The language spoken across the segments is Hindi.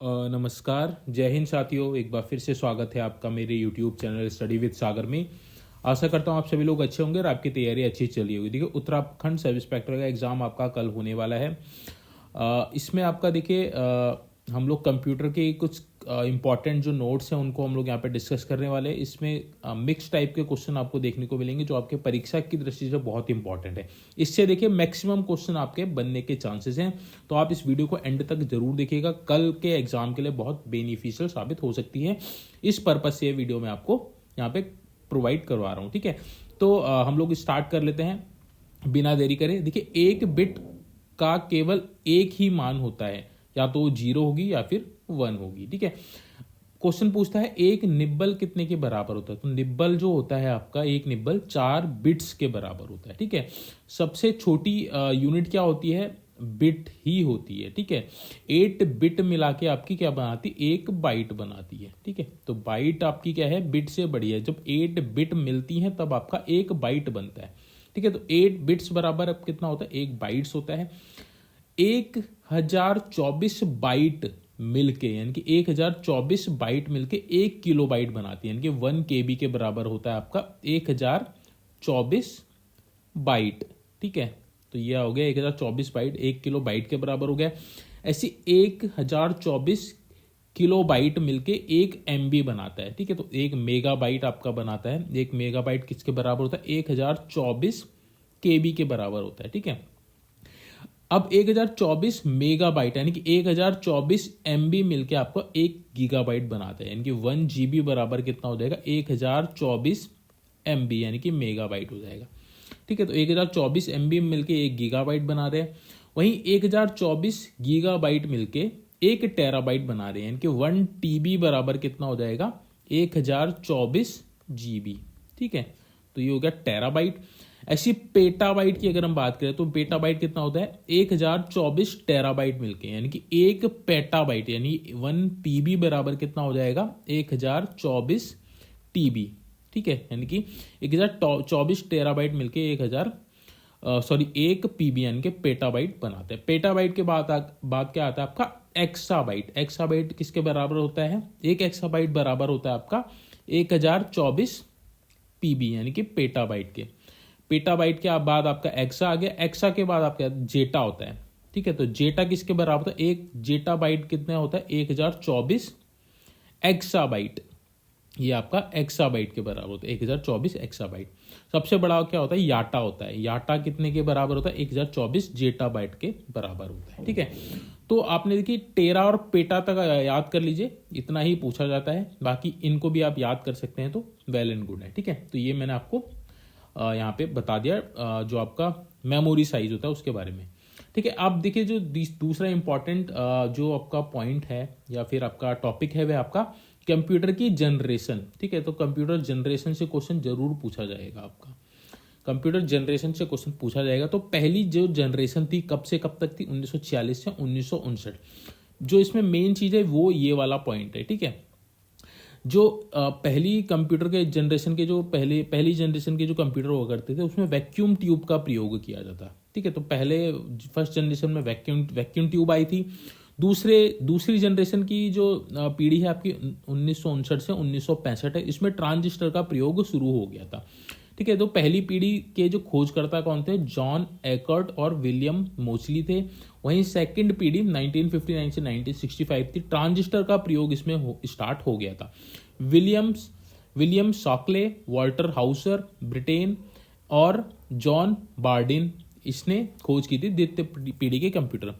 नमस्कार, जय हिंद साथियों। एक बार फिर से स्वागत है आपका मेरे YouTube चैनल स्टडी विद सागर में। आशा करता हूँ आप सभी लोग अच्छे होंगे और आपकी तैयारी अच्छी चली होगी। देखिए, उत्तराखंड सब इंस्पेक्टर का एग्ज़ाम आपका कल होने वाला है। इसमें आपका देखिए हम लोग कंप्यूटर के कुछ इंपॉर्टेंट जो नोट्स हैं उनको हम लोग यहाँ पे डिस्कस करने वाले हैं। इसमें मिक्स टाइप के क्वेश्चन आपको देखने को मिलेंगे जो आपके परीक्षा की दृष्टि से बहुत इंपॉर्टेंट है। इससे देखिए मैक्सिमम क्वेश्चन आपके बनने के चांसेस हैं, तो आप इस वीडियो को एंड तक जरूर देखिएगा। कल के एग्जाम के लिए बहुत बेनिफिशियल साबित हो सकती है। इस पर्पज से ये वीडियो मैं आपको यहाँ पे प्रोवाइड करवा रहा हूँ। ठीक है, तो हम लोग स्टार्ट कर लेते हैं बिना देरी करे। देखिए, एक बिट का केवल एक ही मान होता है, या तो 0 होगी या फिर 1 होगी। ठीक है, क्वेश्चन पूछता है एक निब्बल कितने के बराबर होता है। तो निब्बल जो होता है आपका, एक निब्बल 4 बिट्स के बराबर होता है। ठीक है, सबसे छोटी यूनिट क्या होती है? बिट ही होती है। ठीक है, 8 बिट मिला के आपकी क्या बनाती है? 1 बाइट बनाती है। ठीक है, तो बाइट आपकी क्या है? बिट से बड़ी है। जब 8 बिट मिलती है तब आपका 1 बाइट बनता है। ठीक है, तो 8 बिट्स बराबर अब कितना होता है? 1 बाइट्स होता है। 1024 बाइट मिलके, यानी कि 1024 बाइट मिलके 1 किलो बाइट बनाती है, यानी कि 1 KB के बराबर होता है आपका 1024 बाइट। ठीक है, तो यह हो गया 1024 बाइट 1 किलो बाइट के बराबर हो गया। ऐसी 1024 किलो बाइट मिलके 1 MB बनाता है। ठीक है, तो 1 मेगाबाइट आपका बनाता है। 1 मेगाबाइट किसके बराबर होता है? 1024 KB के बराबर होता है। ठीक है, अब 1024 मेगाबाइट यानी कि 1024 MB मिलके आपको 1 गीगाबाइट बनाता है, यानी कि 1 GB बराबर कितना हो जाएगा? 1024 MB यानी कि मेगाबाइट हो जाएगा। ठीक है, तो 1024 MB मिलके 1 गीगाबाइट बना रहे हैं। वहीं 1024 गीगाबाइट मिलके 1 टेराबाइट बना रहे हैं, यानी कि 1 TB बराबर कितना हो जाएगा? 1024 GB। ठीक है, तो ये हो गया टेराबाइट। ऐसी पेटाबाइट की अगर हम बात करें तो पेटाबाइट कितना होता है? 1024 टेराबाइट मिलके, यानी कि 1 पेटाबाइट यानी 1 PB बराबर कितना हो जाएगा? 1024 TB। ठीक है, यानी कि 1024 टेराबाइट मिलके 1 PB यानी कि पेटाबाइट बनाते हैं। पेटाबाइट के बाद क्या आता है आपका? एक्साबाइट। एक्साबाइट किसके बराबर होता है? 1 एक्साबाइट बराबर होता है आपका 1024 PB यानी कि पेटाबाइट के। पेटाबाइट के बाद आपका एक्सा आ गया। एक्सा के बाद आपका जेटा होता है। ठीक है, तो जेटा किसके बराबर होता है? 1 जेटा बाइट कितना होता है? 1024 एक्साबाइट। ये आपका एक्साबाइट के बराबर होता है, 1024 एक्साबाइट। सबसे बड़ा क्या होता है? याटा होता है। याटा कितने के बराबर होता है? 1024 जेटा बाइट के बराबर होता है। ठीक है, तो आपने देखिए टेरा और पेटा तक याद कर लीजिए, इतना ही पूछा जाता है। बाकी इनको भी आप याद कर सकते हैं तो वेल एंड गुड है। ठीक है, तो ये मैंने आपको यहाँ पे बता दिया जो आपका मेमोरी साइज होता है उसके बारे में। ठीक है, अब देखिए जो दूसरा इंपॉर्टेंट जो आपका पॉइंट है या फिर आपका टॉपिक है वह आपका कंप्यूटर की जनरेशन। ठीक है, तो कंप्यूटर जनरेशन से क्वेश्चन जरूर पूछा जाएगा आपका। कंप्यूटर जनरेशन से क्वेश्चन पूछा जाएगा। तो पहली जो जनरेशन थी कब से कब तक थी? 1946 से 1959। जो इसमें मेन चीज है वो ये वाला पॉइंट है। ठीक है, जो पहली कंप्यूटर के जनरेशन के जो पहली जनरेशन के जो कंप्यूटर हुआ करते थे उसमें वैक्यूम ट्यूब का प्रयोग किया जाता। ठीक है, तो पहले फर्स्ट जनरेशन में वैक्यूम ट्यूब आई थी। दूसरी जनरेशन की जो पीढ़ी है आपकी 1959 से 1965 है, इसमें ट्रांजिस्टर का प्रयोग शुरू हो गया था। ठीक है, तो पहली पीढ़ी के जो खोजकर्ता कौन थे? जॉन एकर्ट और विलियम मोचली थे। वहीं सेकंड पीढ़ी 1959 से 1965 थी। ट्रांजिस्टर का प्रयोग इसमें स्टार्ट हो गया था। William Shockley, Walter Hauser, Britain और जॉन बार्डिन इसने खोज की थी द्वितीय पीढ़ी के कंप्यूटर।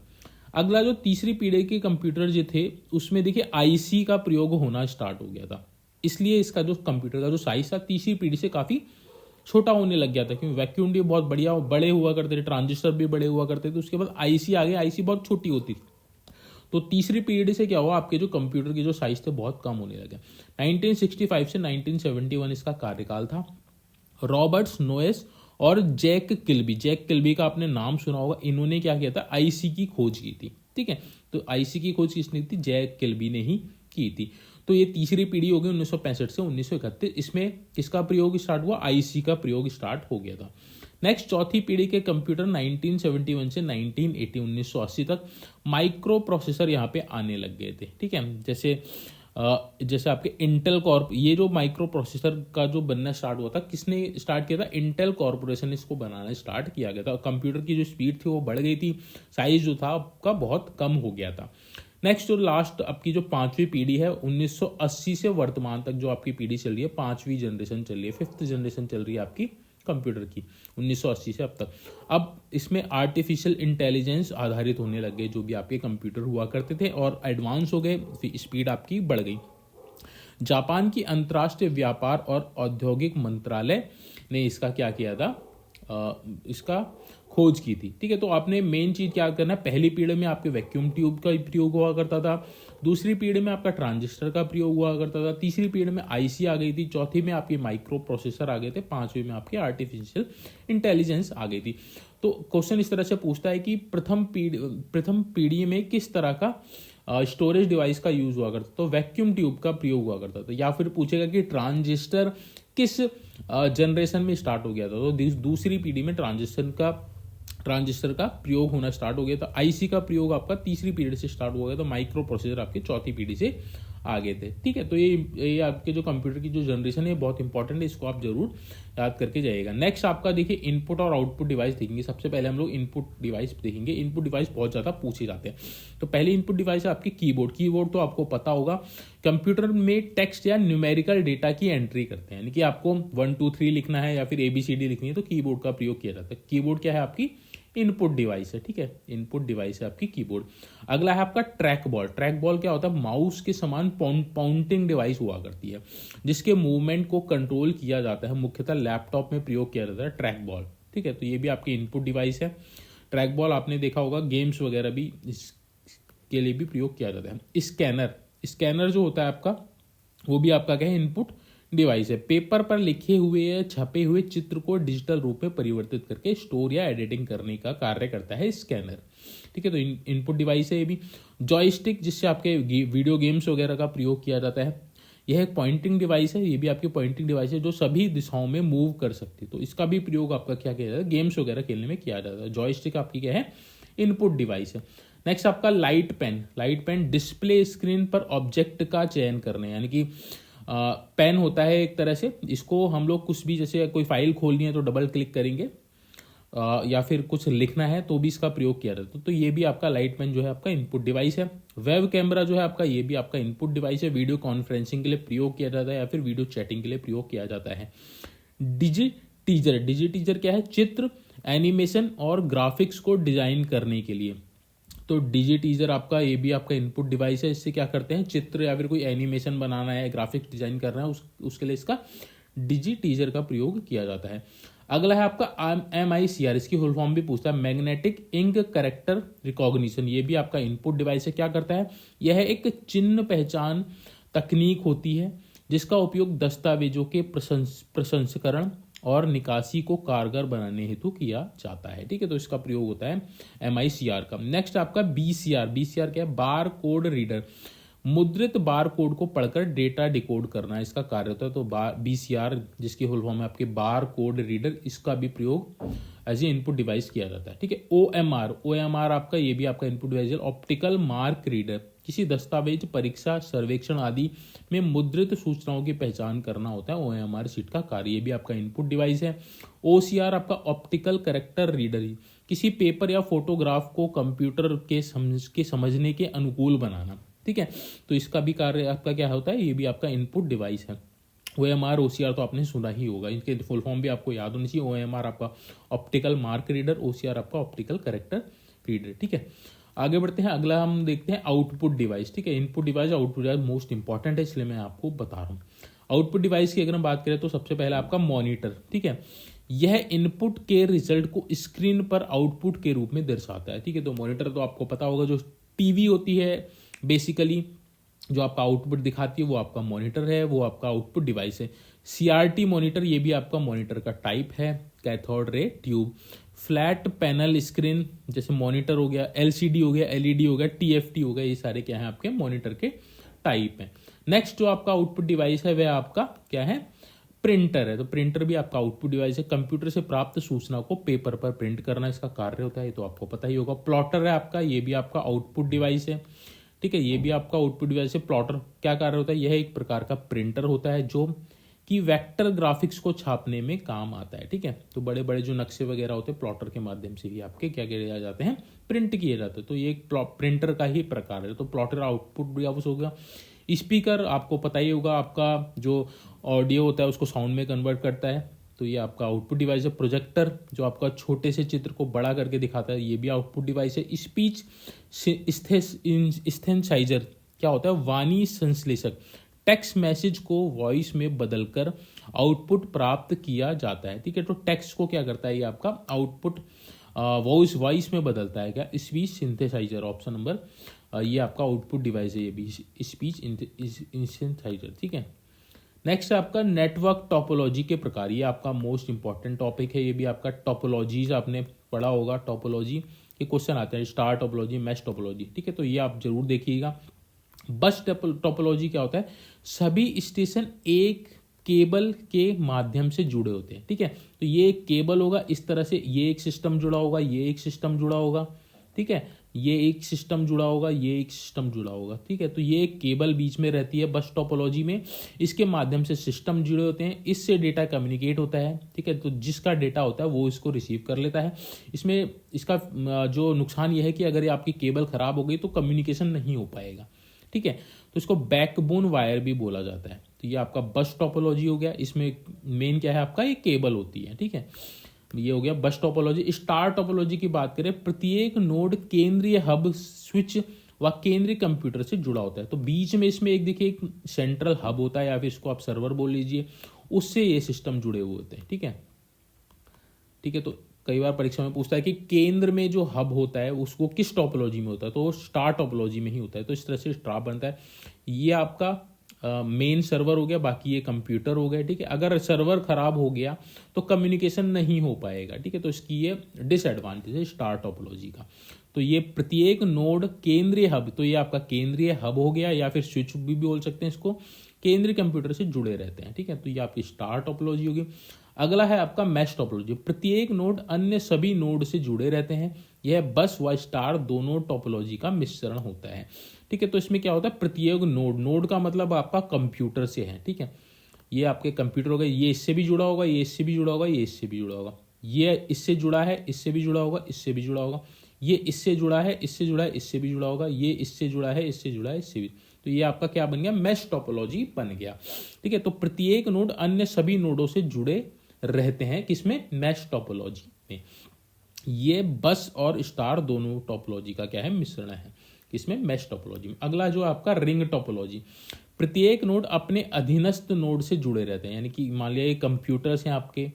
अगला जो तीसरी पीढ़ी के कंप्यूटर जो थे उसमें देखिए IC का प्रयोग होना स्टार्ट हो गया था। इसलिए इसका जो कंप्यूटर का जो साइज था तीसरी पीढ़ी से काफी छोटा होने लग गया था, क्योंकि वैक्यूम ट्यूब बहुत बढ़िया बड़े हुआ करते थे, ट्रांजिस्टर भी बड़े हुआ करते थे। उसके बाद IC आ गया, IC बहुत छोटी होती थी। तो तीसरी पीढ़ी से क्या हुआ? आपके जो कंप्यूटर के जो साइज थे बहुत कम होने लगे। 1965 से 1971 इसका कार्यकाल था। रॉबर्ट्स नोएस और जैक किल्बी का आपने नाम सुना होगा। इन्होंने क्या किया था? IC की खोज की थी। ठीक है, तो IC की खोज किसने की थी? जैक किल्बी ने ही की थी। तो ये तीसरी पीढ़ी हो गई 1965 से 1931। इसमें किसका प्रयोग स्टार्ट हुआ? IC का प्रयोग स्टार्ट हो गया था। नेक्स्ट चौथी पीढ़ी के कंप्यूटर 1971 से 1980 तक माइक्रो प्रोसेसर यहाँ पे आने लग गए थे। ठीक है, जैसे आपके इंटेल कॉर्प, ये जो माइक्रो प्रोसेसर का जो बनना स्टार्ट हुआ था, किसने स्टार्ट किया था? इंटेल कॉर्पोरेशन ने इसको बनाना स्टार्ट किया गया था। कंप्यूटर की जो स्पीड थी वो बढ़ गई थी, साइज जो था आपका बहुत कम हो गया था। नेक्स्ट जो लास्ट आपकी जो पांचवी पीढ़ी है 1980 से वर्तमान तक जो आपकी पीढ़ी चल रही है, पांचवी जनरेशन चल रही है, 5th जनरेशन चल रही है आपकी कंप्यूटर की 1980 से अब तक। अब इसमें आर्टिफिशियल इंटेलिजेंस आधारित होने लग गए जो भी आपके कंप्यूटर हुआ करते थे, और एडवांस हो गए, स्पीड आपकी बढ़ गई। जापान की अंतर्राष्ट्रीय व्यापार और औद्योगिक मंत्रालय ने इसका क्या किया था? इसका खोज की थी। ठीक है, तो आपने मेन चीज क्या करना है, पहली पीढ़ी में आपके वैक्यूम ट्यूब का प्रयोग हुआ करता था, दूसरी पीढ़ी में आपका ट्रांजिस्टर का प्रयोग हुआ करता था, तीसरी पीढ़ी में आईसी आ गई थी, चौथी में आपकी माइक्रो प्रोसेसर आ गए थे, पांचवी में आपकी आर्टिफिशियल इंटेलिजेंस आ गई थी। तो क्वेश्चन इस तरह से पूछता है कि प्रथम पीढ़ी में किस तरह का स्टोरेज डिवाइस का यूज हुआ करता था? तो वैक्यूम ट्यूब का प्रयोग हुआ करता था। या फिर पूछेगा कि ट्रांजिस्टर किस जनरेशन में स्टार्ट हो गया था? तो दूसरी पीढ़ी में ट्रांजिस्टर का प्रयोग होना स्टार्ट हो गया था। आईसी का प्रयोग आपका तीसरी पीढ़ी से स्टार्ट हो गया, तो माइक्रो प्रोसेसर आपके चौथी पीढ़ी से आ गए थे। ठीक है, तो ये आपके जो कंप्यूटर की जो जनरेशन है बहुत इंपॉर्टेंट है, इसको आप जरूर याद करके जाइएगा। नेक्स्ट आपका देखिए इनपुट और आउटपुट डिवाइस देखेंगे। सबसे पहले हम लोग इनपुट डिवाइस देखेंगे। इनपुट डिवाइस बहुत ज्यादा पूछे जाते हैं। तो पहले इनपुट डिवाइस है आपकी कीबोर्ड। कीबोर्ड तो आपको पता होगा, कंप्यूटर में टेक्स्ट या न्यूमेरिकल डेटा की एंट्री करते हैं, यानी कि आपको 1 2 3 लिखना है या फिर ABCD लिखनी है तो कीबोर्ड का प्रयोग किया जाता है। कीबोर्ड क्या है? आपकी इनपुट डिवाइस है। ठीक है, इनपुट डिवाइस है आपकी कीबोर्ड। अगला है आपका ट्रैक बॉल। ट्रैक बॉल क्या होता है? माउस के समान पाउंटिंग डिवाइस हुआ करती है, जिसके मूवमेंट को कंट्रोल किया जाता है। मुख्यतः लैपटॉप में प्रयोग किया जाता है ट्रैक बॉल। ठीक है, तो ये भी आपकी इनपुट डिवाइस है। ट्रैक बॉल आपने देखा होगा, गेम्स वगैरह भी इसके लिए भी प्रयोग किया जाता है। स्कैनर जो होता है आपका, वो भी आपका क्या है? इनपुट डिवाइस है। पेपर पर लिखे हुए या छपे हुए चित्र को डिजिटल रूप में परिवर्तित करके स्टोर या एडिटिंग करने का कार्य करता है स्कैनर। ठीक है, तो इनपुट डिवाइस है ये भी। जॉयस्टिक, जिससे आपके वीडियो गेम्स वगैरह का प्रयोग किया जाता है, यह एक पॉइंटिंग डिवाइस है। ये भी आपकी पॉइंटिंग डिवाइस है जो सभी दिशाओं में मूव कर सकती है, तो इसका भी प्रयोग आपका क्या किया जाता है? गेम्स वगैरह खेलने में किया जाता है। जॉयस्टिक आपकी क्या है? इनपुट डिवाइस है। नेक्स्ट आपका लाइट पेन डिस्प्ले स्क्रीन पर ऑब्जेक्ट का चयन करने, यानी कि पेन होता है एक तरह से, इसको हम लोग कुछ भी, जैसे कोई फाइल खोलनी है तो डबल क्लिक करेंगे, या फिर कुछ लिखना है तो भी इसका प्रयोग किया जाता है। तो ये भी आपका लाइट पेन जो है आपका इनपुट डिवाइस है। वेब कैमरा जो है आपका, ये भी आपका इनपुट डिवाइस है। वीडियो कॉन्फ्रेंसिंग के लिए प्रयोग किया जाता है या फिर वीडियो चैटिंग के लिए प्रयोग किया जाता है। डिजिटीजर क्या है? चित्र, एनिमेशन और ग्राफिक्स को डिजाइन करने के लिए। तो डिजिटीजर आपका, ये भी आपका इनपुट डिवाइस है। इससे क्या करते हैं? चित्र या फिर कोई एनिमेशन बनाना है, ग्राफिक्स डिजाइन करना है, उसके लिए इसका डिजिटीजर का प्रयोग किया जाता है। अगला है आपका MICR। इसकी फुल फॉर्म भी पूछता है, मैग्नेटिक इंक कैरेक्टर रिकॉग्निशन। ये भी आपका इनपुट डिवाइस है। क्या करता है? यह एक चिन्ह पहचान तकनीक होती है जिसका उपयोग दस्तावेजों के प्रसंस्करण और निकासी को कारगर बनाने हेतु किया जाता है। ठीक है, तो इसका प्रयोग होता है MICR का। नेक्स्ट आपका BCR क्या है? Bar code reader. मुद्रित बार कोड को पढ़कर डेटा डिकोड करना इसका कार्य होता है। तो BCR, जिसकी फुल फॉर्म है आपके बार कोड रीडर, इसका भी प्रयोग एज ए इनपुट डिवाइस किया जाता है। ठीक है, OMR आपका, ये भी आपका इनपुट डिवाइस है। ऑप्टिकल मार्क रीडर, किसी दस्तावेज, परीक्षा, सर्वेक्षण आदि में मुद्रित सूचनाओं की पहचान करना होता है OMR शीट का कार्य। ये भी आपका इनपुट डिवाइस है। OCR आपका ऑप्टिकल कैरेक्टर रीडर, किसी पेपर या फोटोग्राफ को कंप्यूटर के समझने के अनुकूल बनाना। ठीक है, तो इसका भी कार्य आपका क्या होता है? ये भी आपका इनपुट डिवाइस है। OMR OCR तो आपने सुना ही होगा, इनके फुल फॉर्म भी आपको याद होनी चाहिए। OMR आपका ऑप्टिकल मार्क रीडर, OCR आपका ऑप्टिकल कैरेक्टर रीडर। ठीक है, आगे बढ़ते हैं। अगला हम देखते हैं आउटपुट डिवाइस। ठीक है, input device, output device most important है, इसलिए मैं आपको बता रहा हूँ। आउटपुट डिवाइस की अगर हम बात करें तो सबसे पहले आपका मॉनिटर। ठीक है, यह इनपुट के रिजल्ट को स्क्रीन पर आउटपुट के रूप में दर्शाता है। ठीक है, तो मॉनिटर तो आपको पता होगा, जो टीवी होती है बेसिकली, जो आपका आउटपुट दिखाती है वो आपका मॉनिटर है, वो आपका आउटपुट डिवाइस है। CRT मॉनिटर, ये भी आपका मॉनिटर का टाइप है। Cathode ray tube, flat panel screen, जैसे मॉनिटर हो गया, LCD हो गया, LED हो गया, TFT हो गया, ये सारे क्या है आपके मॉनिटर के टाइप हैं। नेक्स्ट जो आपका आउटपुट डिवाइस है वह आपका क्या है? प्रिंटर है, तो प्रिंटर भी आपका आउटपुट डिवाइस है। कंप्यूटर से प्राप्त सूचना को पेपर पर प्रिंट करना इसका कार्य होता है, ये तो आपको पता ही होगा। प्लॉटर है आपका, ये भी आपका आउटपुट डिवाइस है, ठीक है, ये भी आपका आउटपुट डिवाइस है। प्लॉटर क्या कार्य होता है, यह एक प्रकार का प्रिंटर होता है जो कि वेक्टर ग्राफिक्स को छापने में काम आता है, ठीक है। तो बड़े बड़े जो नक्शे वगैरह होते हैं प्लॉटर के माध्यम से ही आपके क्या किए जाते हैं, प्रिंट किए जाते हैं। तो ये एक प्रिंटर का ही प्रकार है। तो प्लॉटर आउटपुट डिवाइस हो गया। स्पीकर आपको पता ही होगा, आपका जो ऑडियो होता है उसको साउंड में कन्वर्ट करता है, तो ये आपका आउटपुट डिवाइस है। प्रोजेक्टर जो आपका छोटे से चित्र को बड़ा करके दिखाता है, ये भी आउटपुट डिवाइस है। स्पीच सिंथेसाइजर क्या होता है, वाणी संश्लेषक, टेक्स्ट मैसेज को वॉइस में बदलकर आउटपुट प्राप्त किया जाता है, ठीक है। तो टेक्स्ट को क्या करता है, ये आपका आउटपुट वॉइस में बदलता है। क्या, स्पीच सिंथेसाइजर, ऑप्शन नंबर ये आपका आउटपुट डिवाइस है, ये भी स्पीच सिंथेसाइजर, ठीक है। नेक्स्ट है आपका नेटवर्क टोपोलॉजी के प्रकार, ये आपका मोस्ट इंपॉर्टेंट टॉपिक है। ये भी आपका टोपोलॉजीज आपने पढ़ा होगा, टोपोलॉजी के क्वेश्चन आते हैं, स्टार टोपोलॉजी, मैश टोपोलॉजी, ठीक है, तो ये आप जरूर देखिएगा। बस टोपोलॉजी क्या होता है, सभी स्टेशन एक केबल के माध्यम से जुड़े होते हैं, ठीक है। तो ये एक केबल होगा, इस तरह से ये एक सिस्टम जुड़ा होगा, ये एक सिस्टम जुड़ा होगा, ठीक है, ये एक सिस्टम जुड़ा होगा, ये एक सिस्टम जुड़ा होगा, ठीक है। तो ये एक केबल बीच में रहती है बस टोपोलॉजी में, इसके माध्यम से सिस्टम जुड़े होते हैं, इससे डेटा कम्युनिकेट होता है, ठीक है। तो जिसका डेटा होता है वो इसको रिसीव कर लेता है। इसमें इसका जो नुकसान ये है कि अगर ये आपकी केबल खराब हो गई तो कम्युनिकेशन नहीं हो पाएगा, ठीक है। तो इसको बैकबोन वायर भी बोला जाता है। तो ये आपका बस टोपोलॉजी हो गया, इसमें मेन क्या है आपका, ये केबल होती है, ठीक है। ये हो गया बस टोपोलॉजी। स्टार टोपोलॉजी की बात करें, प्रत्येक नोड केंद्रीय हब स्विच व केंद्रीय कंप्यूटर से जुड़ा होता है। तो बीच में इसमें एक देखिए एक सेंट्रल हब होता है, या फिर इसको आप सर्वर बोल लीजिए, उससे ये सिस्टम जुड़े हुए होते हैं, ठीक है, ठीक है। तो कई बार परीक्षा में पूछता है कि केंद्र में जो हब होता है उसको किस टोपोलॉजी में होता है, तो वो स्टार टोपोलॉजी में ही होता है। तो इस तरह से स्टार बनता है। ये आपका मेन सर्वर हो गया, बाकी ये कंप्यूटर हो गया, ठीक है। अगर सर्वर खराब हो गया तो कम्युनिकेशन नहीं हो पाएगा, ठीक है। तो इसकी ये डिसएडवांटेज है स्टार टोपोलॉजी का। तो ये प्रत्येक नोड केंद्रीय हब, तो ये आपका केंद्रीय हब हो गया, या फिर स्विच भी बोल सकते हैं इसको, केंद्रीय कंप्यूटर से जुड़े रहते हैं, ठीक है। तो ये आपकी स्टार टोपोलॉजी होगी। अगला है आपका मैश टोपोलॉजी, प्रत्येक नोड अन्य सभी नोड से जुड़े रहते हैं। यह बस व स्टार दोनों टोपोलॉजी का मिश्रण होता है, ठीक है। तो इसमें क्या होता है, प्रत्येक नोड, नोड का मतलब आपका कंप्यूटर से है, ठीक है। ये आपके कंप्यूटर हो गए, ये इससे भी जुड़ा होगा, ये इससे भी जुड़ा होगा, ये इससे भी जुड़ा होगा, ये इससे जुड़ा है, इससे भी जुड़ा होगा, इससे भी जुड़ा होगा, ये इससे जुड़ा है, इससे जुड़ा है, इससे भी जुड़ा होगा, ये इससे जुड़ा है, इससे जुड़ा है, इससे भी। तो ये आपका क्या बन गया, मैश टोपोलॉजी बन गया, ठीक है। तो प्रत्येक नोड अन्य सभी नोडों से जुड़े रहते हैं, किसमें, मैश टोपोलॉजी में। ये बस और स्टार दोनों टोपोलॉजी का क्या है, मिश्रण है, किसमें, मैश टोपोलॉजी में। अगला जो आपका रिंग टोपोलॉजी, प्रत्येक नोड अपने अधीनस्थ नोड से जुड़े रहते हैं, यानी कि मान लिया ये कंप्यूटर्स हैं आपके,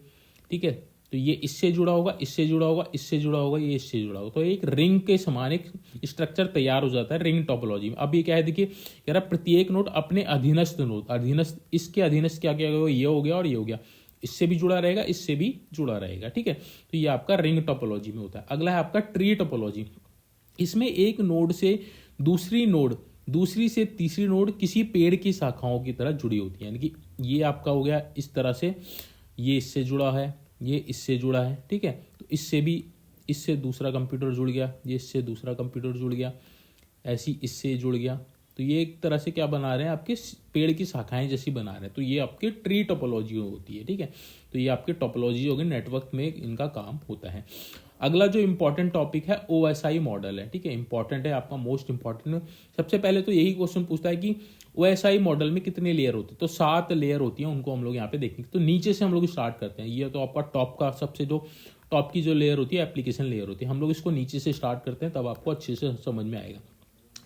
ठीक है। तो ये इससे जुड़ा होगा, इससे जुड़ा होगा, इससे जुड़ा होगा, ये इससे जुड़ा होगा, तो एक रिंग के समान एक स्ट्रक्चर तैयार हो जाता है रिंग टोपोलॉजी में। अब ये क्या है, देखिए कह रहा प्रत्येक नोड अपने अधीनस्थ नोड, अधीनस्थ, इसके अधीनस्थ क्या क्या होगा, ये हो गया और ये हो गया, इससे भी जुड़ा रहेगा, इससे भी जुड़ा रहेगा, ठीक है। तो ये आपका रिंग टोपोलॉजी में होता है। अगला है आपका ट्री टोपोलॉजी, इसमें एक नोड से दूसरी नोड, दूसरी से तीसरी नोड किसी पेड़ की शाखाओं की तरह जुड़ी होती है, यानी कि ये आपका हो गया इस तरह से, ये इससे जुड़ा है, ये इससे जुड़ा है, ठीक है। तो इससे भी, इससे दूसरा कंप्यूटर जुड़ गया, ये इससे दूसरा कंप्यूटर जुड़ गया, ऐसी इससे जुड़ गया। तो ये एक तरह से क्या बना रहे हैं, आपके पेड़ की शाखाएं जैसी बना रहे हैं। तो ये आपकी ट्री टोपोलॉजी होती है, ठीक है। तो ये आपके टोपोलॉजी हो गई, नेटवर्क में इनका काम होता है। अगला जो इंपॉर्टेंट टॉपिक है OSI मॉडल है, ठीक है, इंपॉर्टेंट है आपका, मोस्ट इंपॉर्टेंट। सबसे पहले तो यही क्वेश्चन पूछता है कि OSI मॉडल में कितने लेयर होते हैं, तो 7 लेयर होती हैं, उनको हम लोग यहाँ पे देखेंगे। तो नीचे से हम लोग स्टार्ट करते हैं, ये तो आपका टॉप का सबसे जो टॉप की जो लेयर होती है एप्लीकेशन लेयर होती है, हम लोग इसको नीचे से स्टार्ट करते हैं, तब आपको अच्छे से समझ में आएगा,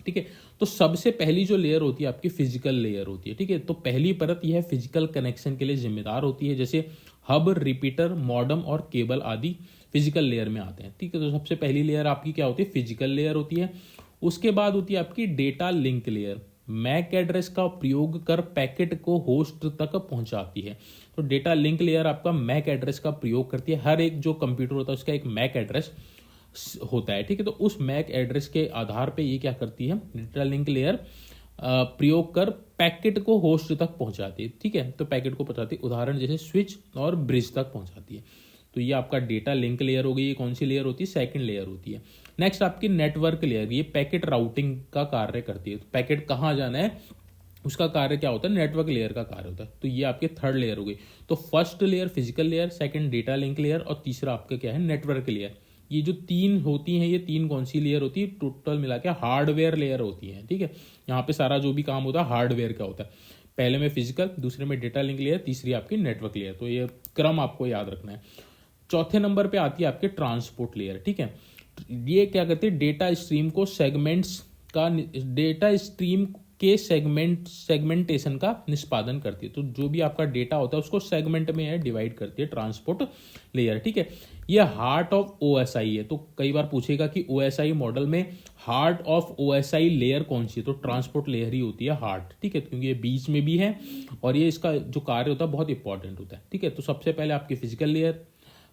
ठीक है। तो सबसे पहली जो लेयर होती है आपकी फिजिकल लेयर होती है, ठीक है। तो पहली परत यह फिजिकल कनेक्शन के लिए जिम्मेदार होती है, जैसे हब, रिपीटर, मॉडम और केबल आदि फिजिकल लेयर में आते हैं, ठीक है। तो सबसे पहली लेयर आपकी क्या होती है, फिजिकल लेयर होती है। उसके बाद होती है आपकी data link layer, MAC address का प्रयोग कर पैकेट को होस्ट तक पहुंचाती है। तो डेटा लिंक लेयर आपका मैक एड्रेस का प्रयोग करती है, हर एक जो कंप्यूटर होता है उसका एक मैक एड्रेस होता है, ठीक है। तो उस मैक एड्रेस के आधार पे ये क्या करती है, डेटा लिंक लेयर प्रयोग कर पैकेट को होस्ट तक पहुंचाती है। ठीक है, तो पैकेट को पहुंचाती है, उदाहरण जैसे स्विच और ब्रिज तक पहुंचाती है। तो ये आपका डेटा लिंक लेयर हो गई। ये कौन सी लेयर होती है? सेकंड लेयर होती है। नेक्स्ट आपकी नेटवर्क लेयर, ये पैकेट राउटिंग का कार्य करती है। तो पैकेट कहाँ जाना है उसका कार्य क्या होता है? नेटवर्क लेयर का कार्य होता है। तो ये आपके थर्ड लेयर हो गई। तो first layer physical layer, second data link layer और तीसरा आपका क्या है? Network layer. ये जो तीन होती हैं, ये तीन कौन सी लेयर होती है? टोटल मिला के हार्डवेयर लेयर होती है। ठीक है, यहाँ पे सारा जो भी काम होता है हार्डवेयर का होता है। पहले में फिजिकल, दूसरे में डेटा लिंक लेयर, तीसरी आपकी नेटवर्क लेयर। तो ये क्रम आपको याद रखना है। चौथे नंबर पे आती है आपके ट्रांसपोर्ट लेयर। ठीक है, ये क्या करती है? डेटा स्ट्रीम को डेटा स्ट्रीम के सेगमेंटेशन का निष्पादन करती है। तो जो भी आपका डेटा होता है उसको सेगमेंट में डिवाइड करती है ट्रांसपोर्ट लेयर। ठीक है, ये हार्ट ऑफ ओएसआई है। तो कई बार पूछेगा कि ओएसआई मॉडल में हार्ट ऑफ ओएसआई लेयर कौन सी है? तो ट्रांसपोर्ट लेयर ही होती है हार्ट। ठीक है, क्योंकि ये बीच में भी है और ये इसका जो कार्य होता है बहुत इंपॉर्टेंट होता है। ठीक है, तो सबसे पहले आपकी फिजिकल लेयर,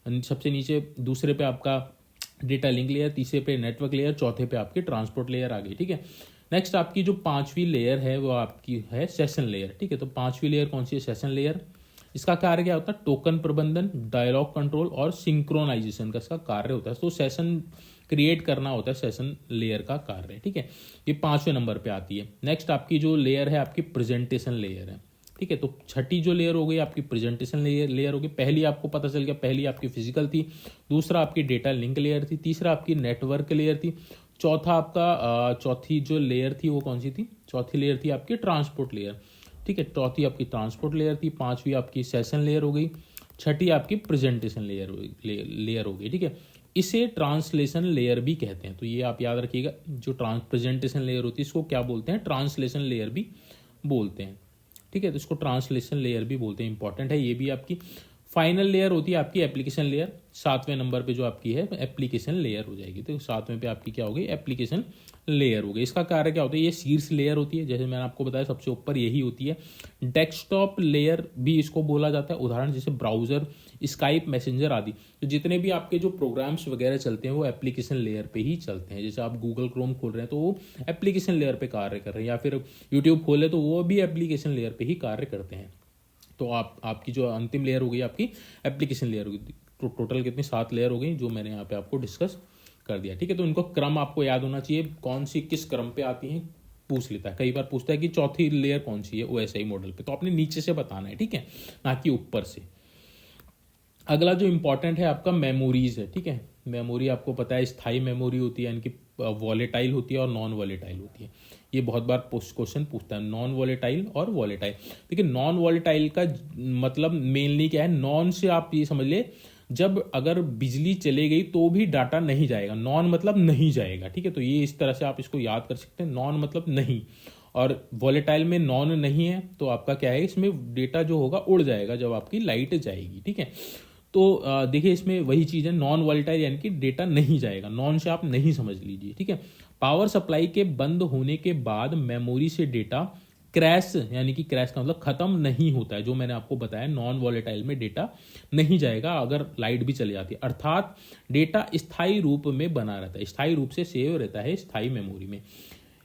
सबसे नीचे दूसरे पे आपका डेटा लिंक लेयर, तीसरे पे नेटवर्क लेयर, चौथे पे आपकी ट्रांसपोर्ट लेयर आ गई। ठीक है, नेक्स्ट आपकी जो पांचवी लेयर है वो आपकी है सेशन लेयर। ठीक है, तो पांचवी लेयर कौन सी है? Session layer. इसका कार्य क्या होता है? टोकन प्रबंधन, डायलॉग कंट्रोल और सिंक्रोनाइजेशन का इसका कार्य होता है। तो सेशन क्रिएट करना होता है सेशन लेयर का कार्य। ठीक है, ये पांचवें नंबर पे आती है। नेक्स्ट आपकी जो लेयर है आपकी प्रेजेंटेशन लेयर है। ठीक है, तो छठी जो लेयर हो गई आपकी प्रेजेंटेशन लेयर हो गई। पहली आपको पता चल गया, पहली आपकी फिजिकल थी, दूसरा आपकी डेटा लिंक लेयर थी, तीसरा आपकी नेटवर्क लेयर थी, चौथा आपका चौथी जो लेयर थी वो कौन सी थी? चौथी लेयर थी आपकी ट्रांसपोर्ट लेयर। ठीक है, चौथी आपकी ट्रांसपोर्ट लेयर थी, पांचवी आपकी सेशन लेयर हो गई, छठी आपकी प्रेजेंटेशन लेयर हो गई। ठीक है, इसे ट्रांसलेशन लेयर भी कहते हैं। तो ये आप याद रखिएगा, जो प्रेजेंटेशन लेयर होती है इसको क्या बोलते हैं? ट्रांसलेशन लेयर भी बोलते हैं। ठीक है, तो इसको ट्रांसलेशन लेयर भी बोलते हैं, इंपॉर्टेंट है ये भी। आपकी फाइनल लेयर होती है आपकी एप्लीकेशन लेयर। सातवें नंबर पे जो आपकी है एप्लीकेशन लेयर हो जाएगी। तो सातवें पे आपकी क्या हो गई? एप्लीकेशन लेयर हो गई। इसका कार्य क्या होता है? ये शीर्ष लेयर होती है, जैसे मैंने आपको बताया सबसे ऊपर यही होती है। डेस्कटॉप लेयर भी इसको बोला जाता है, उदाहरण जैसे ब्राउजर, स्काइप, मैसेंजर आदि। तो जितने भी आपके जो प्रोग्राम्स वगैरह चलते हैं वो एप्लीकेशन लेयर पे ही चलते हैं। जैसे आप गूगल क्रोम खोल रहे हैं तो वो एप्लीकेशन लेयर पे कार्य कर रहे हैं, या फिर यूट्यूब खोले तो वो भी एप्लीकेशन लेयर पे ही कार्य करते हैं। तो आपकी जो अंतिम लेयर हो गई आपकी एप्लीकेशन लेयर हो गई। तो टोटल कितनी? 7 लेयर हो गई जो मैंने यहाँ पे आपको डिस्कस कर दिया। ठीक है, तो इनको क्रम आपको याद होना चाहिए, कौन सी किस क्रम पे आती है पूछ लेता है। कई बार पूछता है कि चौथी लेयर कौन सी है ओएसआई मॉडल पे, तो आपने नीचे से बताना है। ठीक है, ना कि ऊपर से। अगला जो इंपॉर्टेंट है आपका मेमोरीज है। ठीक है, मेमोरी आपको पता है स्थायी मेमोरी होती है, यानी कि वॉलेटाइल होती है और नॉन वॉलेटाइल होती है। ये बहुत बार क्वेश्चन पूछता है, नॉन वॉलेटाइल और वॉलेटाइल। देखिए नॉन वॉलेटाइल का मतलब मेनली क्या है? नॉन से आप ये समझ ले, जब अगर बिजली चले गई तो भी डाटा नहीं जाएगा। नॉन मतलब नहीं जाएगा। ठीक है, तो ये इस तरह से आप इसको याद कर सकते हैं, नॉन मतलब नहीं। और वॉलेटाइल में नॉन नहीं है तो आपका क्या है? इसमें डेटा जो होगा उड़ जाएगा जब आपकी लाइट जाएगी। ठीक है, तो देखिए इसमें वही चीज़ है, नॉन वॉलेटाइल यानी कि डेटा नहीं जाएगा। नॉन से आप नहीं समझ लीजिए। ठीक है, पावर सप्लाई के बंद होने के बाद मेमोरी से डेटा क्रैश, यानी कि क्रैश का मतलब खत्म नहीं होता है। जो मैंने आपको बताया, नॉन वॉलेटाइल में डेटा नहीं जाएगा अगर लाइट भी चली जाती है, अर्थात डेटा स्थायी रूप में बना रहता है, स्थायी रूप से सेव रहता है स्थायी मेमोरी में।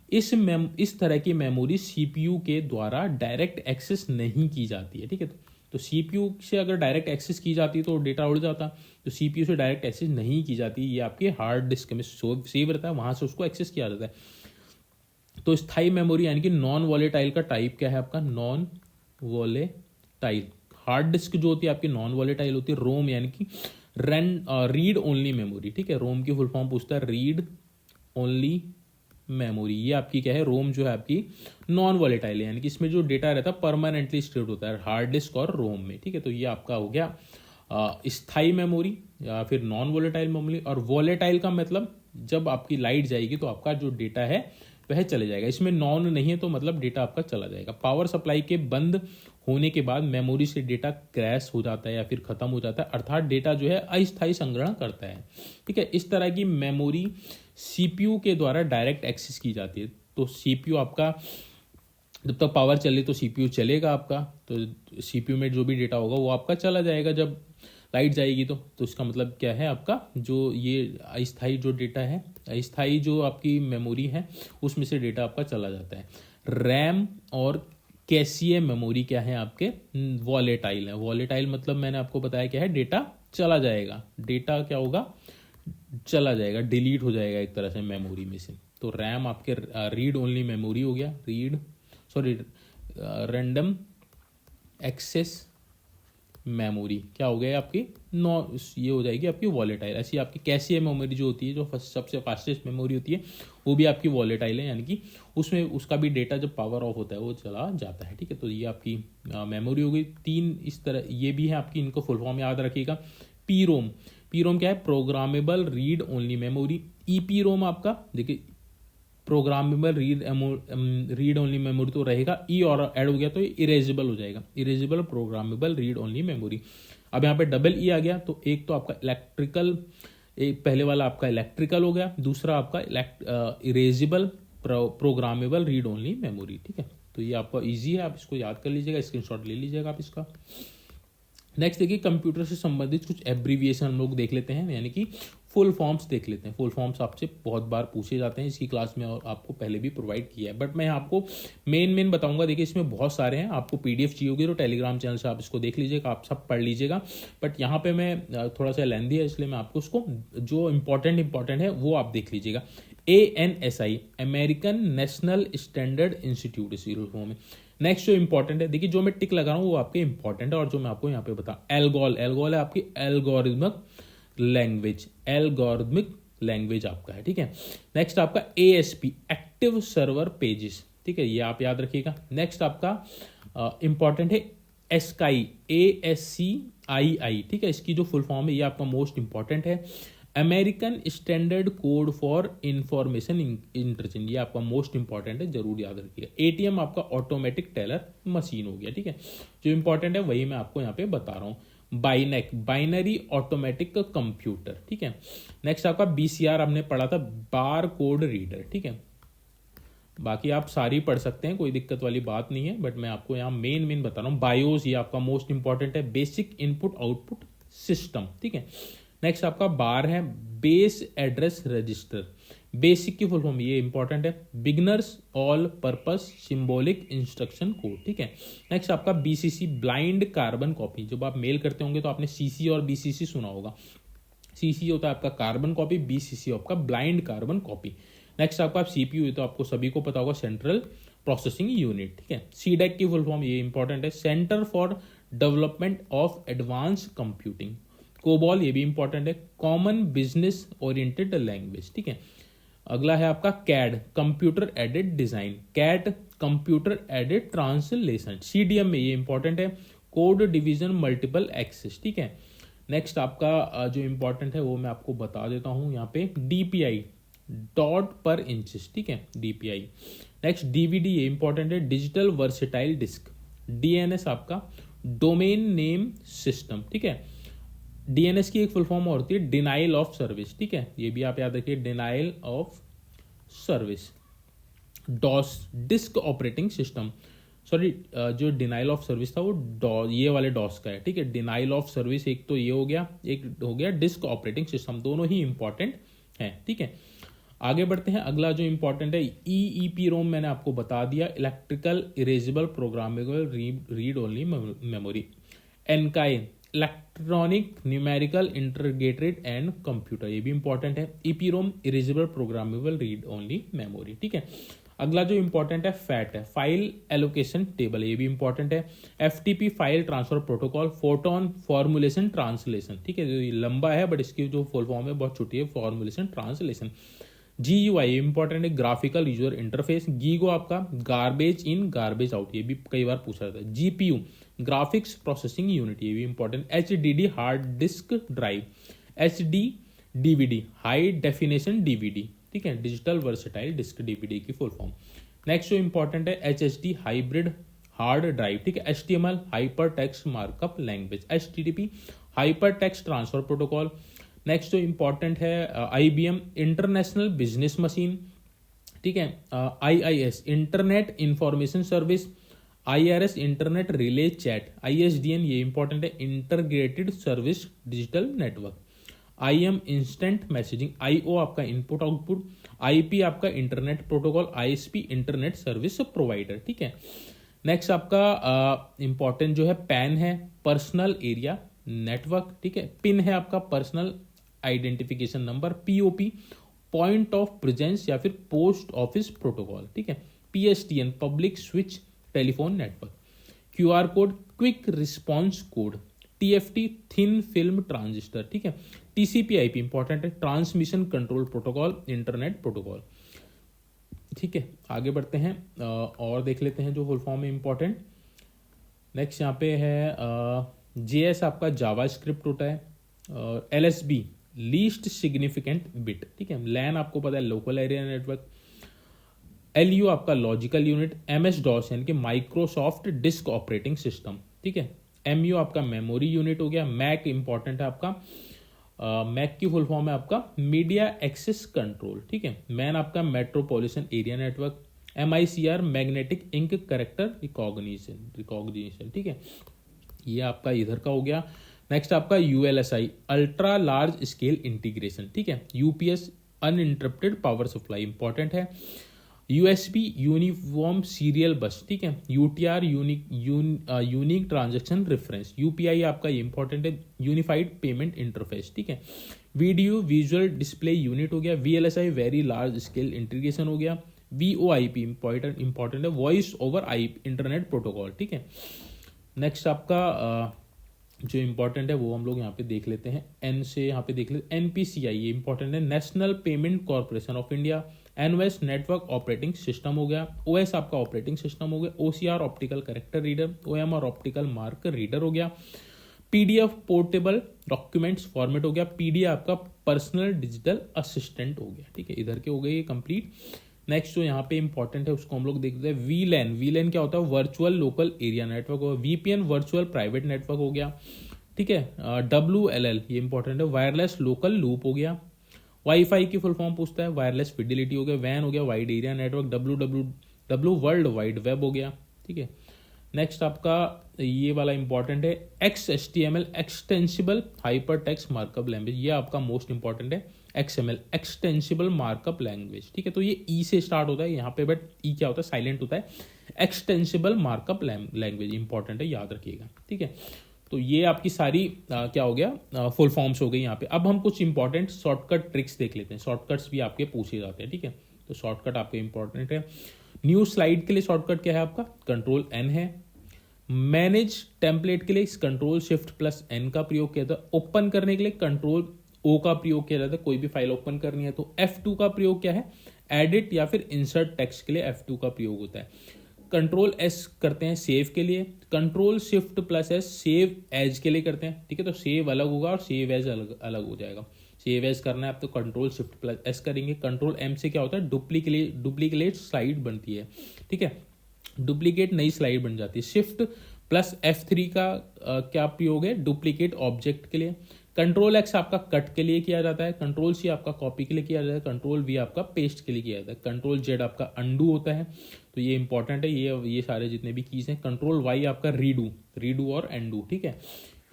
इस तरह की मेमोरी सीपीयू के द्वारा डायरेक्ट एक्सेस नहीं की जाती है। ठीक है, तो सीपीयू से अगर डायरेक्ट एक्सेस की जाती तो डेटा उड़ जाता, तो सीपीयू से डायरेक्ट एक्सेस नहीं की जाती, ये आपके हार्ड डिस्क में सेव रहता है, वहां से उसको एक्सेस किया जाता है। तो स्थायी मेमोरी यानी कि नॉन वॉलेटाइल का टाइप क्या है आपका? Non volatile. हार्ड डिस्क जो होती है आपकी नॉन वॉलेटाइल होती है। रोम यानी कि रीड ओनली मेमोरी। ठीक है, रोम की फुल फॉर्म पूछता है, रीड ओनली मेमोरी। ये आपकी क्या है? रोम जो है आपकी नॉन वॉलेटाइल है, यानी कि इसमें जो डेटा रहता है परमानेंटली स्टोर्ड होता है हार्ड डिस्क और रोम में। ठीक है, तो ये आपका हो गया स्थायी मेमोरी या फिर नॉन वॉलेटाइल मेमोरी। और वॉलेटाइल का मतलब जब आपकी लाइट जाएगी तो आपका जो डेटा है वह चले जाएगा। इसमें नॉन नहीं है तो मतलब डेटा आपका चला जाएगा। पावर सप्लाई के बंद होने के बाद मेमोरी से डेटा क्रैश हो जाता है या फिर खत्म हो जाता है, अर्थात डेटा जो है अस्थायी संग्रहण करता है। ठीक है, इस तरह की मेमोरी सीपीयू के द्वारा डायरेक्ट एक्सेस की जाती है। तो सीपीयू आपका जब तक पावर चले तो सीपीयू चलेगा आपका, तो सीपीयू में जो भी डेटा होगा वो आपका चला जाएगा जब लाइट जाएगी तो इसका मतलब क्या है? आपका जो ये अस्थायी जो डेटा है, अस्थायी जो आपकी मेमोरी है उसमें से डेटा आपका चला जाता है। रैम और कैशिए मेमोरी क्या है आपके, वॉलेटाइल है। वॉलेटाइल मतलब मैंने आपको बताया क्या है, डेटा चला जाएगा, डेटा क्या होगा, चला जाएगा, डिलीट हो जाएगा एक तरह से मेमोरी में से। तो रैम आपके रीड ओनली मेमोरी हो गया, रैंडम एक्सेस मेमोरी क्या हो गया आपकी, ये हो जाएगी आपकी वॉलेटाइल। ऐसी आपकी कैशिए मेमोरी जो होती है, जो सबसे फास्टेस्ट मेमोरी होती है, वो भी आपकी वॉलेटाइल है, यानी कि उसमें उसका भी डेटा जब पावर ऑफ होता है वो चला जाता है। ठीक है, तो ये आपकी मेमोरी हो गई। तीन इस तरह ये भी है आपकी, इनको फुल फॉर्म याद रखिएगा। पीरोम, पीरोम क्या है, प्रोग्रामेबल रीड ओनली मेमोरी। ईपीरोम आपका देखिए प्रोग्रामेबल रीड ओनली मेमोरी तो रहेगा, ई और ऐड हो गया तो इरेजेबल हो जाएगा, erasable programmable read only memory. अब यहाँ पे डबल ई आ गया, तो एक तो आपका इलेक्ट्रिकल, एक पहले वाला आपका इलेक्ट्रिकल हो गया, दूसरा आपका erasable programmable read only memory. ठीक है, तो ये आपका इजी है, आप इसको याद कर लीजिएगा, स्क्रीनशॉट ले लीजिएगा आप इसका। नेक्स्ट देखिए कंप्यूटर से संबंधित कुछ एब्रीविएशन हम लोग देख लेते हैं, यानी कि फुल फॉर्म्स देख लेते हैं। फुल फॉर्म्स आपसे बहुत बार पूछे जाते हैं इसकी क्लास में, और आपको पहले भी प्रोवाइड किया है, बट मैं आपको मेन बताऊंगा। देखिए इसमें बहुत सारे हैं, आपको पीडीएफ चाहिए होगी तो टेलीग्राम चैनल से आप इसको देख लीजिएगा, आप सब पढ़ लीजिएगा। बट यहाँ पे मैं थोड़ा सा लेंदी है, इसलिए मैं आपको उसको जो इंपॉर्टेंट है वो आप देख लीजिएगा। ANSI American national standard institute, इसी फॉर्म में। नेक्स्ट जो इंपॉर्टेंट है, देखिए जो मैं टिक लगा रहा हूँ वो आपके इंपॉर्टेंट है, और जो मैं आपको यहाँ पे बता, एल्गोल, एल्गोल है आपकी एल्गोरिथमिक लैंग्वेज, एल्गोरिथमिक लैंग्वेज आपका है। ठीक है, नेक्स्ट आपका ASP एक्टिव सर्वर पेजेस। ठीक है, ये आप याद रखिएगा। नेक्स्ट आपका इंपॉर्टेंट है एस्काई, ASCII। ठीक है, इसकी जो फुल फॉर्म है ये आपका मोस्ट इंपॉर्टेंट है, American standard code for information interchange, ये आपका मोस्ट इंपॉर्टेंट है, जरूर याद रखिएगा। ATM आपका ऑटोमेटिक टेलर मशीन हो गया। ठीक है, जो इंपॉर्टेंट है वही मैं आपको यहाँ पे बता रहा हूँ। बाइनेक, बाइनरी ऑटोमेटिक कंप्यूटर। ठीक है, नेक्स्ट आपका BCR हमने पढ़ा था, बार कोड रीडर। ठीक है, बाकी आप सारी पढ़ सकते हैं, कोई दिक्कत वाली बात नहीं है, बट मैं आपको यहाँ मेन बता रहा हूँ। बायोस, ये आपका मोस्ट इंपॉर्टेंट है, बेसिक इनपुट आउटपुट सिस्टम। ठीक है, नेक्स्ट आपका बार है बेस एड्रेस रजिस्टर, बेसिक की फुल फॉर्म ये इंपॉर्टेंट है, beginners all purpose symbolic instruction code. ठीक है, नेक्स्ट आपका BCC ब्लाइंड कार्बन कॉपी, जब आप मेल करते होंगे तो आपने CC और BCC सुना होगा। CC होता है आपका कार्बन कॉपी, BCC आपका ब्लाइंड कार्बन कॉपी। नेक्स्ट आपका CPU, तो आपको सभी को पता होगा, सेंट्रल प्रोसेसिंग यूनिट। ठीक है, CDEC की फुल फॉर्म ये इंपॉर्टेंट है, centre for development of advance computing. COBOL, ये भी इंपॉर्टेंट है, कॉमन बिजनेस ओरिएंटेड लैंग्वेज। ठीक है, अगला है आपका CAD, computer aided design, CAT computer aided translation. CDM में ये इंपॉर्टेंट है, कोड डिवीजन मल्टीपल एक्सेस। ठीक है, नेक्स्ट आपका जो इंपॉर्टेंट है वो मैं आपको बता देता हूं यहाँ पे, DPI डॉट पर इंचेस। ठीक है, DPI। नेक्स्ट DVD, ये इंपॉर्टेंट है, डिजिटल वर्सेटाइल डिस्क। DNS आपका डोमेन नेम सिस्टम। ठीक है, DNS की एक फुल फॉर्म होती है डिनाइल ऑफ सर्विस। ठीक है, ये भी आप याद रखिए, denial of service. DOS disk operating system, sorry जो डिनाइल ऑफ सर्विस था वो ये वाले DOS का है। ठीक है, डिनाइल ऑफ सर्विस एक तो ये हो गया, एक हो गया डिस्क ऑपरेटिंग सिस्टम, दोनों ही इंपॉर्टेंट हैं। ठीक है, आगे बढ़ते हैं। अगला जो इंपॉर्टेंट है EEPROM, मैंने आपको बता दिया, electrical erasable programmable read only memory. ENIAC electronic numerical integrated and computer, ये भी इंपॉर्टेंट है। EPROM erasable programmable read only memory. ठीक है, अगला जो इंपॉर्टेंट है फैट है, फाइल एलोकेशन टेबल, ये भी इंपॉर्टेंट है। FTP file transfer protocol, photon formulation translation. ठीक है, ये लंबा है बट इसकी जो फुल फॉर्म है बहुत छोटी है, फॉर्मुलेशन ट्रांसलेशन। GUI इंपॉर्टेंट है, ग्राफिकल यूजर इंटरफेस। गीगो आपका गार्बेज इन गार्बेज आउट, ये भी कई बार पूछा जाता है। GPU ग्राफिक्स प्रोसेसिंग यूनिट, ये भी important. HDD hard disk drive. HD DVD high definition DVD। ठीक है, डिजिटल वर्सेटाइल डिस्क DVD की फुल फॉर्म। नेक्स्ट जो इंपॉर्टेंट है HHD हाइब्रिड हार्ड ड्राइव। ठीक है, HTML hyper text markup language. HTTP hyper text transfer protocol. Next जो इंपॉर्टेंट है IBM इंटरनेशनल बिजनेस मशीन। ठीक है, IIS internet information service. IRS internet relay chat. ISDN ये इंपॉर्टेंट है, integrated service digital network. IM instant messaging. IO आपका इनपुट आउटपुट। आईपी आपका internet protocol, ISP internet service provider, ठीक है। नेक्स्ट आपका इंपॉर्टेंट जो है पैन है, पर्सनल एरिया नेटवर्क, ठीक है। पिन है आपका personal identification number, POP point of presence या फिर पोस्ट ऑफिस प्रोटोकॉल, ठीक है। PSTN public switch telephone network, QR code quick response code, TFT thin film transistor, ठीक है। टीसीपी/आईपी इंपॉर्टेंट है, transmission control protocol internet protocol, ठीक है। आगे बढ़ते हैं और देख लेते हैं जो फुल फॉर्म में इंपॉर्टेंट। नेक्स्ट यहाँ पे है जेएस आपका जावा स्क्रिप्ट होता है, एलएसबी लीस्ट सिग्निफिकेंट बिट, ठीक है। लैन आपको पता है लोकल एरिया नेटवर्क, एलयू आपका लॉजिकल यूनिट, एमएस डॉस यानी कि माइक्रोसॉफ्ट डिस्क ऑपरेटिंग सिस्टम, ठीक है। एमयू आपका मेमोरी यूनिट हो गया, मैक इंपॉर्टेंट है आपका, मैक की फुल फॉर्म है आपका मीडिया एक्सेस कंट्रोल, ठीक है। मैन आपका metropolitan area network, MICR magnetic ink character recognition, ठीक है। ये आपका इधर का हो गया। नेक्स्ट आपका ULSI ultra large scale integration, ठीक है। UPS uninterrupted power supply important है, यूएसबी यूनिफॉर्म सीरियल बस, ठीक है। UTR unique transaction reference, UPI आपका इंपॉर्टेंट है, यूनिफाइड पेमेंट इंटरफेस, ठीक है। वीडियो विजुअल डिस्प्ले यूनिट हो गया, VLSI very large scale integration हो गया, वीओआईपी इंपॉर्टेंट है, voice over IP internet protocol, ठीक है। नेक्स्ट आपका जो इंपॉर्टेंट है वो हम लोग यहाँ पे देख लेते हैं, एन से यहाँ पे देख लेते हैं, एनपीसीआई ये इंपॉर्टेंट है, national payment corporation of India, NOS network operating system हो गया, ओएस आपका ऑपरेटिंग सिस्टम हो गया, OCR optical character reader, OMR optical mark reader हो गया, पीडीएफ पोर्टेबल डॉक्यूमेंट्स फॉर्मेट हो गया, पीडीएफ आपका पर्सनल डिजिटल असिस्टेंट हो गया, ठीक है। इधर के हो गए ये कंप्लीट। नेक्स्ट जो यहाँ पे इंपॉर्टेंट है उसको हम लोग देखते हैं, वीलैन, वीलैन क्या होता है, वर्चुअल लोकल एरिया नेटवर्क हो गया, वीपीएन वर्चुअल प्राइवेट नेटवर्क हो गया, ठीक है। WLL ये इंपॉर्टेंट है, वायरलेस लोकल लूप हो गया, वाईफाई की फुल फॉर्म पूछता है, वायरलेस फिडिलिटी हो गया, वैन हो गया wide area network, WWW world wide web हो गया, ठीक है। नेक्स्ट आपका ये वाला इंपॉर्टेंट है, XHTML extensible hyper text markup language, ये आपका मोस्ट इंपॉर्टेंट है, XML एक्सटेंसिबल मार्कअप लैंग्वेज, ठीक है। तो ये ई से स्टार्ट होता है यहाँ पे, बट ई क्या होता है, साइलेंट होता है। एक्सटेंसिबल मार्कअप लैंग्वेज इंपॉर्टेंट है, याद रखिएगा, ठीक है। तो ये आपकी सारी क्या हो गया, फुल फॉर्म्स हो गई यहाँ पे। अब हम कुछ इंपॉर्टेंट शॉर्टकट ट्रिक्स देख लेते हैं, शॉर्टकट्स भी आपके पूछे जाते हैं, ठीक है। तो शॉर्टकट आपके इंपॉर्टेंट है। न्यू स्लाइड के लिए शॉर्टकट क्या है आपका, कंट्रोल N है। मैनेज टेम्पलेट के लिए कंट्रोल शिफ्ट प्लस N का प्रयोग किया था। ओपन करने के लिए कंट्रोल O का प्रयोग किया जाता है, कोई भी फाइल ओपन करनी है तो। F2 का प्रयोग क्या है, एडिट या फिर इंसर्ट टेक्स्ट के लिए F2 का प्रयोग होता है। कंट्रोल S करते हैं सेव के लिए, control shift plus S save as के लिए करते हैं, ठीक है। तो सेव अलग होगा और सेव एज अलग अलग हो जाएगा। सेव एज करना है आप तो कंट्रोल शिफ्ट प्लस S करेंगे। कंट्रोल M से क्या होता है, डुप्लीकेट स्लाइड बनती है, ठीक है। डुप्लीकेट नई स्लाइड बन जाती है। शिफ्ट प्लस F3 का क्या प्रयोग है, डुप्लीकेट ऑब्जेक्ट के लिए। कंट्रोल X आपका कट के लिए किया जाता है, कंट्रोल C आपका कॉपी के लिए किया जाता है, कंट्रोल V आपका पेस्ट के लिए किया जाता है, कंट्रोल Z आपका अंडू होता है, तो ये इंपॉर्टेंट है, ये सारे जितने भी कीज हैं। कंट्रोल Y आपका रीडू और एंडू, ठीक है,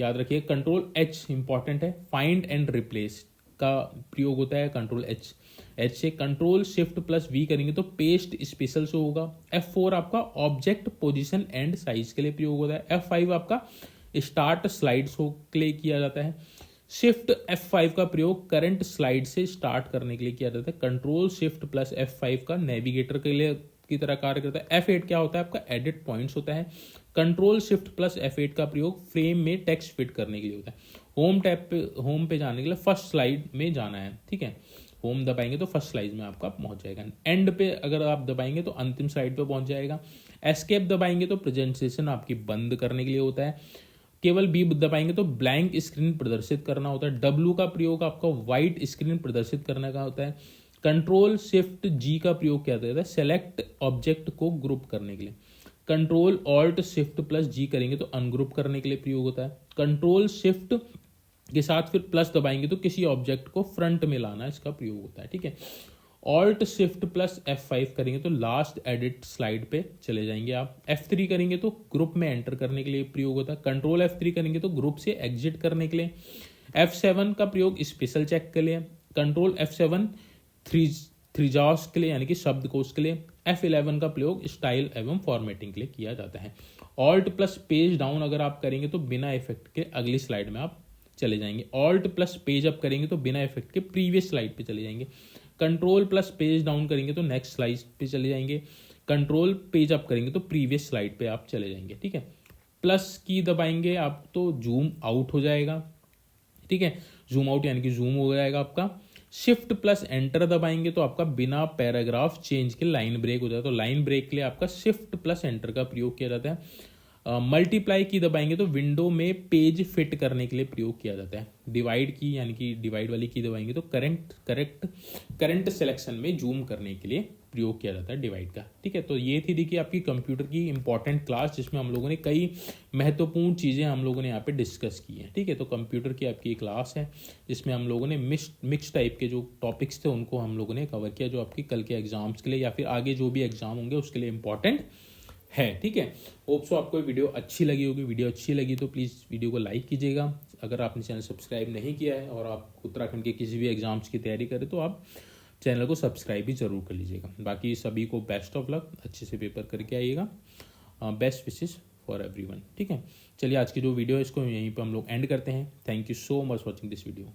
याद रखिए। कंट्रोल H इंपॉर्टेंट है, फाइंड एंड रिप्लेस का प्रयोग होता है कंट्रोल H से। कंट्रोल शिफ्ट प्लस V करेंगे तो पेस्ट स्पेशल से होगा। F4 आपका ऑब्जेक्ट पोजीशन एंड साइज के लिए प्रयोग होता है। F5 आपका स्टार्ट स्लाइड शो के लिए किया जाता है। शिफ्ट F5 का प्रयोग करंट स्लाइड से स्टार्ट करने के लिए किया जाता है। कंट्रोल शिफ्ट प्लस F5 का नेविगेटर के लिए की तरह कार्य करता है। F8 क्या होता है आपका, एडिट पॉइंट्स होता है। कंट्रोल शिफ्ट प्लस F8 का प्रयोग फ्रेम में टेक्स्ट फिट करने के लिए होता है। होम पे जाने के लिए फर्स्ट स्लाइड में जाना है, ठीक है। होम दबाएंगे तो फर्स्ट स्लाइड में आपका पहुंच जाएगा। एंड पे अगर आप दबाएंगे तो अंतिम स्लाइड पे पहुंच जाएगा। एस्केप दबाएंगे तो प्रेजेंटेशन आपकी बंद करने के लिए होता है। केवल बी दबाएंगे तो ब्लैंक स्क्रीन प्रदर्शित करना होता है। डब्ल्यू का प्रयोग आपका व्हाइट स्क्रीन प्रदर्शित करने का होता है। कंट्रोल शिफ्ट जी का प्रयोग किया जाता है सेलेक्ट ऑब्जेक्ट को ग्रुप करने के लिए। कंट्रोल ऑल्ट शिफ्ट प्लस जी करेंगे तो अनग्रुप करने के लिए प्रयोग होता है। कंट्रोल शिफ्ट के साथ फिर प्लस दबाएंगे तो किसी ऑब्जेक्ट को फ्रंट में लाना इसका प्रयोग होता है, ठीक है। ऑल्ट शिफ्ट प्लस F5 करेंगे तो लास्ट एडिट स्लाइड पे चले जाएंगे आप। F3 करेंगे तो ग्रुप में एंटर करने के लिए प्रयोग होता है। कंट्रोल F3 करेंगे तो ग्रुप से एग्जिट करने के लिए। F7 का प्रयोग स्पेशल चेक के लिए। कंट्रोल F7 थ्रिजास के लिए यानी कि शब्दकोश के लिए, F11 का प्रयोग स्टाइल एवं फॉर्मेटिंग के लिए किया जाता है। ऑल्ट प्लस पेज डाउन अगर आप करेंगे तो बिना इफेक्ट के अगली स्लाइड में आप चले जाएंगे। ऑल्ट प्लस पेज अप करेंगे तो बिना इफेक्ट के प्रीवियस स्लाइड पे चले जाएंगे। कंट्रोल प्लस पेज डाउन करेंगे तो नेक्स्ट स्लाइड पे चले जाएंगे। कंट्रोल पेज अप करेंगे तो प्रीवियस स्लाइड पे आप चले जाएंगे। ठीक है, प्लस की दबाएंगे आप तो जूम आउट हो जाएगा। ठीक है, जूम आउट यानी कि जूम हो जाएगा आपका। शिफ्ट प्लस एंटर दबाएंगे तो आपका बिना पैराग्राफ चेंज के लाइन ब्रेक हो जाता है। तो लाइन ब्रेक के लिए आपका शिफ्ट प्लस एंटर का प्रयोग किया जाता है। मल्टीप्लाई की दबाएंगे तो विंडो में पेज फिट करने के लिए प्रयोग किया जाता है। डिवाइड की यानी कि डिवाइड वाली की दबाएंगे तो करंट सिलेक्शन में जूम करने के लिए प्रयोग किया जाता है डिवाइड का। ठीक है, तो ये थी देखिए आपकी कंप्यूटर की इंपॉर्टेंट क्लास, जिसमें हम लोगों ने कई महत्वपूर्ण चीज़ें हम लोगों ने यहाँ पे डिस्कस की हैं। ठीक है, तो कंप्यूटर की आपकी क्लास है जिसमें हम लोगों ने मिक्स टाइप के जो टॉपिक्स थे उनको हम लोगों ने कवर किया, जो आपकी कल के एग्जाम्स के लिए या फिर आगे जो भी एग्जाम होंगे उसके लिए इंपॉर्टेंट है। ठीक है, होप सो आपको वीडियो अच्छी लगी होगी। वीडियो अच्छी लगी तो प्लीज़ वीडियो को लाइक कीजिएगा। अगर आपने चैनल सब्सक्राइब नहीं किया है और आप उत्तराखंड के किसी भी एग्जाम्स की तैयारी करें तो आप चैनल को सब्सक्राइब भी जरूर कर लीजिएगा। बाकी सभी को बेस्ट ऑफ लक, अच्छे से पेपर करके आइएगा। Best wishes for everyone. ठीक है, चलिए आज की जो वीडियो है इसको यहीं पर हम लोग एंड करते हैं। Thank you so much watching this video.